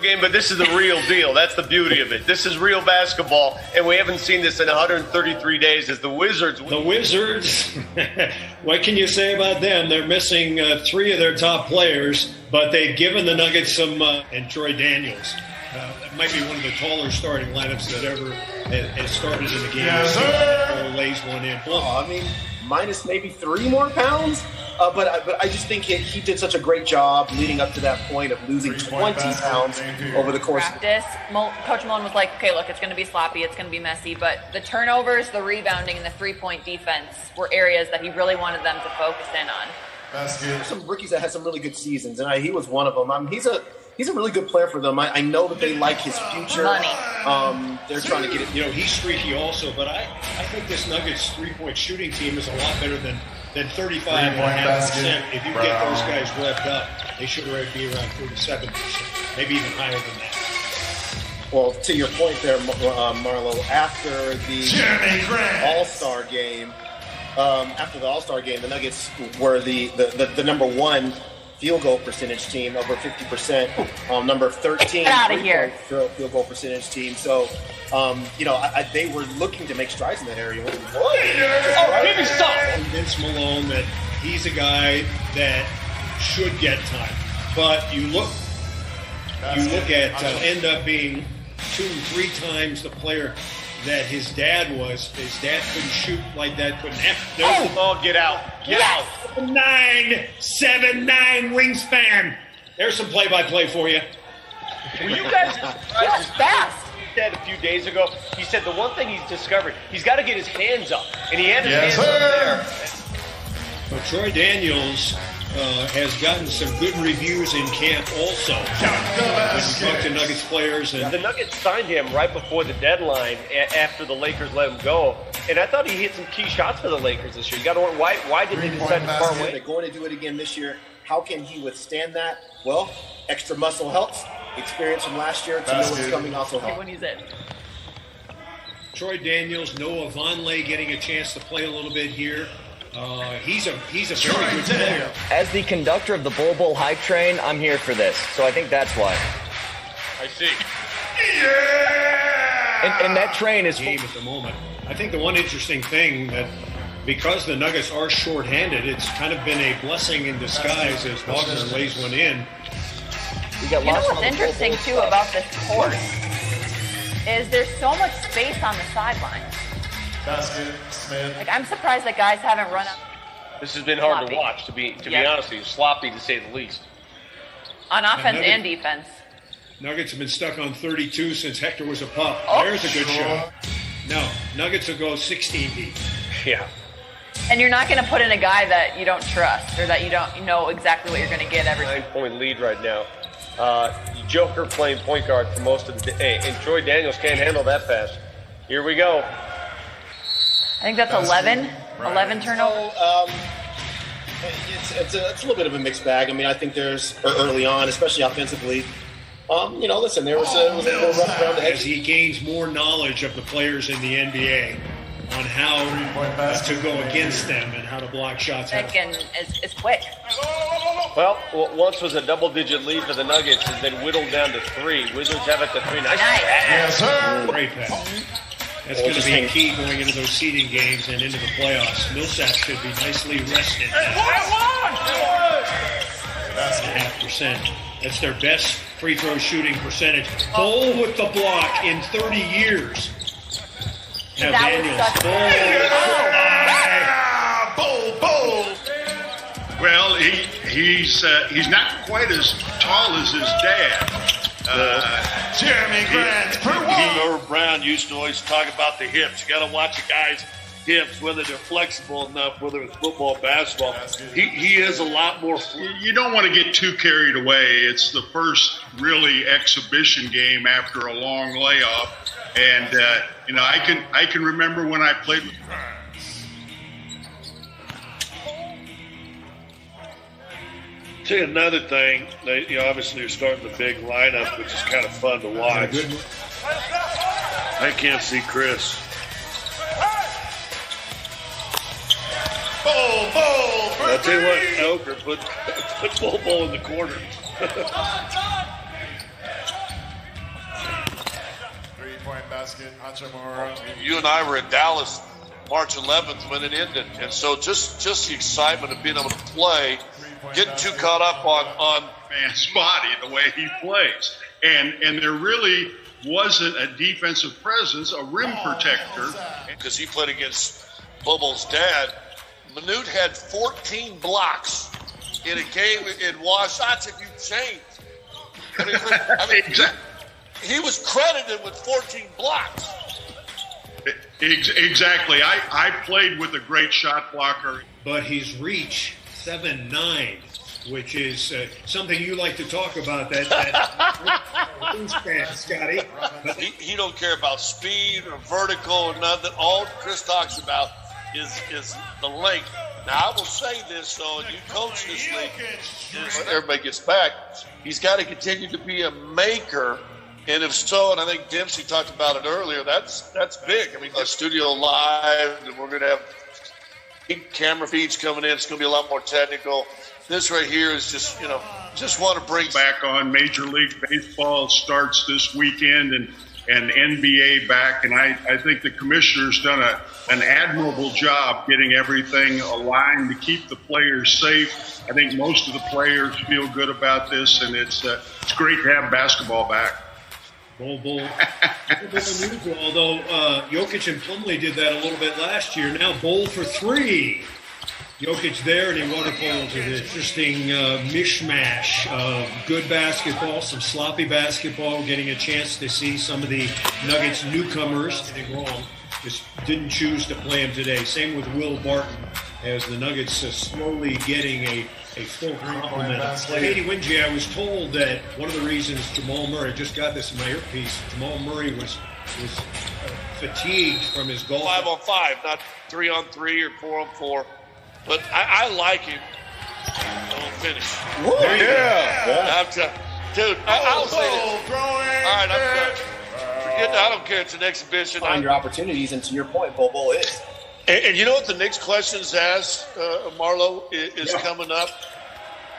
game, but this is the real deal. That's the beauty of it. This is real basketball, and we haven't seen this in 133 days as the Wizards. The Wizards, what can you say about them? They're missing 3 of their top players, but they've given the Nuggets some, and Troy Daniels. That might be one of the taller starting lineups that ever has started in the game. Yes, sir. Lays one in. I mean, minus maybe 3 more pounds. But I just think he did such a great job leading up to that point of losing 20 pounds over the course of practice. Coach Malone was like, okay, look, it's going to be sloppy, it's going to be messy, but the turnovers, the rebounding, and the three-point defense were areas that he really wanted them to focus in on. That's good. Some rookies that had some really good seasons, and he was one of them. I mean, he's a really good player for them. I know that they like his future. Money. They're trying to get it. You know, he's streaky also, but I think this Nuggets three-point shooting team is a lot better than 35.5%. If you get those guys revved up, they should already be around 37%, maybe even higher than that. Well, to your point there, Marlo, after the All-Star game, the Nuggets were the number 1 field goal percentage team, over 50%. Number 13 Get out of here. Field goal percentage team. So, they were looking to make strides in that area. Give me some. Convince Malone that he's a guy that should get time, but you look at end up being 2-3 times the player that his dad was. His dad couldn't shoot like that. There's the ball. Get out. Get out. 7'9" wingspan. There's some play-by-play for you. Were you guys surprised? Fast. He said a few days ago, he said the one thing he's discovered, he's got to get his hands up. And he had his hands up there. But Troy Daniels has gotten some good reviews in camp also. When you talk to Nuggets players. And the Nuggets signed him right before the deadline after the Lakers let him go. And I thought he hit some key shots for the Lakers this year. You got to wonder why did they decide to part ways? They're going to do it again this year. How can he withstand that? Well, extra muscle helps. Experience from last year to know what's coming also helps. When he's in. Troy Daniels, Noah Vonleh getting a chance to play a little bit here. He's a very good player. As the conductor of the Bull hype train, I'm here for this. So I think that's why. I see. Yeah! And that train is game at the moment. I think the one interesting thing that because the Nuggets are shorthanded, it's kind of been a blessing in disguise as Wagner lays one in. You know what's interesting too about this court is there's so much space on the sidelines. That's good, man. Like, I'm surprised that guys haven't run up. This has been hard to watch, to be honest with you. Sloppy, to say the least. On offense and defense. Nuggets have been stuck on 32 since Hector was a pup. Oh. There's a good shot. No, Nuggets will go 16 deep. Yeah. And you're not going to put in a guy that you don't trust or that you don't know exactly what you're going to get every 9-point lead right now. Joker playing point guard for most of the day. And Troy Daniels can't handle that pass. Here we go. I think that's 11 turnovers. It's a little bit of a mixed bag. I mean, I think there's early on, especially offensively. Listen, there was a little rough around the edge. As he gains more knowledge of the players in the NBA on how to go against them and how to block shots. Second is quick. Well, what once was a double-digit lead for the Nuggets has been whittled down to 3. Wizards have it to 3. Nice. Yes, sir. Great pass. That's going to be key going into those seeding games and into the playoffs. Millsap should be nicely rested. 0.5%. That's their best free throw shooting percentage. Bull with the block in 30 years. Now Daniels. Bull. Well, he's not quite as tall as his dad. Jeremy Grant for one. Irv Brown used to always talk about the hips. You got to watch a guy's hips, whether they're flexible enough, whether it's football, basketball. He is a lot more. You don't want to get too carried away. It's the first really exhibition game after a long layoff, and I can remember when I played with. Tell you another thing, obviously you're starting the big lineup, which is kind of fun to watch. I can't see Chris. Bull. I'll tell you what, Elker, put Bull in the corner. You and I were in Dallas March 11th when it ended, and so just the excitement of being able to play, getting too caught up on man's body, the way he plays, and there really wasn't a defensive presence, a rim protector, because he played against Bobo's dad. Manute had 14 blocks in a game in Wasatch. If you changed, I mean, he was credited with 14 blocks. Exactly. I played with a great shot blocker. But his reach, 7'9", which is something you like to talk about, that wingspan, Scotty. He don't care about speed or vertical or nothing. All Chris talks about is the length. Now, I will say this, though, and you coach this league, everybody gets back, he's got to continue to be a maker. And if so, and I think Dempsey talked about it earlier, that's big. I mean, our studio live, and we're going to have camera feeds coming in. It's going to be a lot more technical. This right here is just, just want to bring back on. Major League Baseball starts this weekend, and NBA back. And I think the commissioner's done an admirable job getting everything aligned to keep the players safe. I think most of the players feel good about this, and it's great to have basketball back. Bull. Although Jokic and Plumlee did that a little bit last year. Now Bull for three. Jokic there, and he waterfalls with an interesting mishmash of good basketball, some sloppy basketball, getting a chance to see some of the Nuggets newcomers. Anything wrong, just didn't choose to play him today. Same with Will Barton, as the Nuggets slowly getting a full complement of play. Katie Wingy, I was told that one of the reasons Jamal Murray, just got this in my earpiece, Jamal Murray was fatigued from his golf. 5-on-5, not 3-on-3 or 4-on-4. But I like him. Don't finish. Woo, yeah. Dude, I'll say this. All right, I'm done. Forget that. I don't care. It's an exhibition. Find your opportunities, and to your point, Bobo is. And you know what the next questions asked, Marlo, is coming up?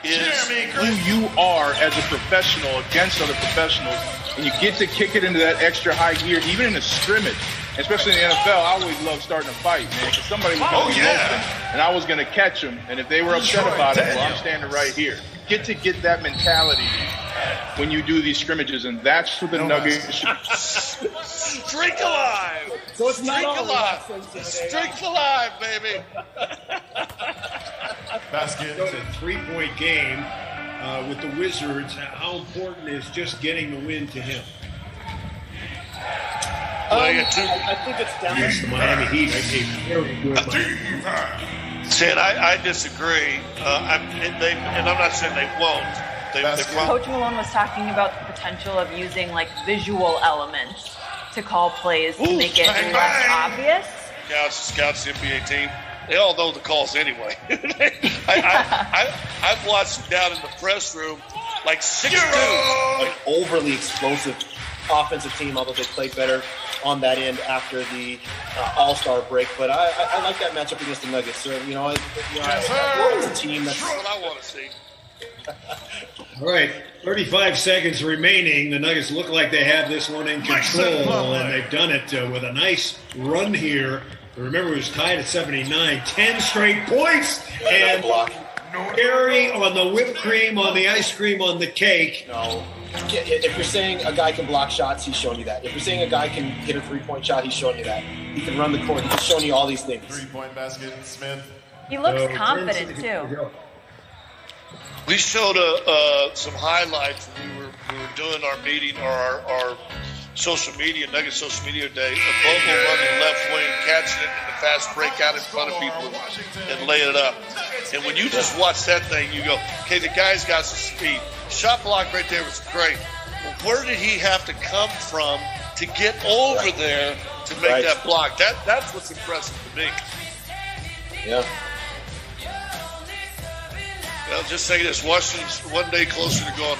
Is who you are as a professional against other professionals, and you get to kick it into that extra high gear, even in a scrimmage. Especially in the NFL, I always love starting a fight, man, because somebody was going to be open, and I was going to catch them. And if they were upset about it, well, I'm standing right here. Get that mentality when you do these scrimmages, and that's what the Nuggets should. Streak alive! So it's Streak alive! Streak alive, baby! Basket. It's a three-point game with the Wizards. How important is just getting the win to him? I think it's down to Miami Heat. See, I disagree. And I'm not saying they won't. Coach Malone was talking about the potential of using visual elements to call plays to make it less obvious. Scouts the NBA team. They all know the calls anyway. I've watched them down in the press room 6'2". Overly explosive offensive team, although they played better on that end after the All-Star break. But I like that matchup against the Nuggets. So, it's a team that's what I want to see. All right, 35 seconds remaining. The Nuggets look like they have this one in control, and they've done it with a nice run here. Remember, it was tied at 79. 10 straight points, and Gary on the whipped cream, on the ice cream, on the cake. No. If you're saying a guy can block shots, he's showing you that. If you're saying a guy can hit a three-point shot, he's showing you that. He can run the court. He's showing you all these things. Three-point basket, Smith. He looks confident, too. We showed some highlights when we were doing our meeting, or our social media, Nuggets social media day, a Bobo running left wing, catching it in the fast break out in front of people and laying it up. And when you just watch that thing, you go, okay, the guy's got some speed. Shot block right there was great. Well, where did he have to come from to get over there to make that block? That's what's impressive to me. Yeah. I'll just say this, Washington's one day closer to going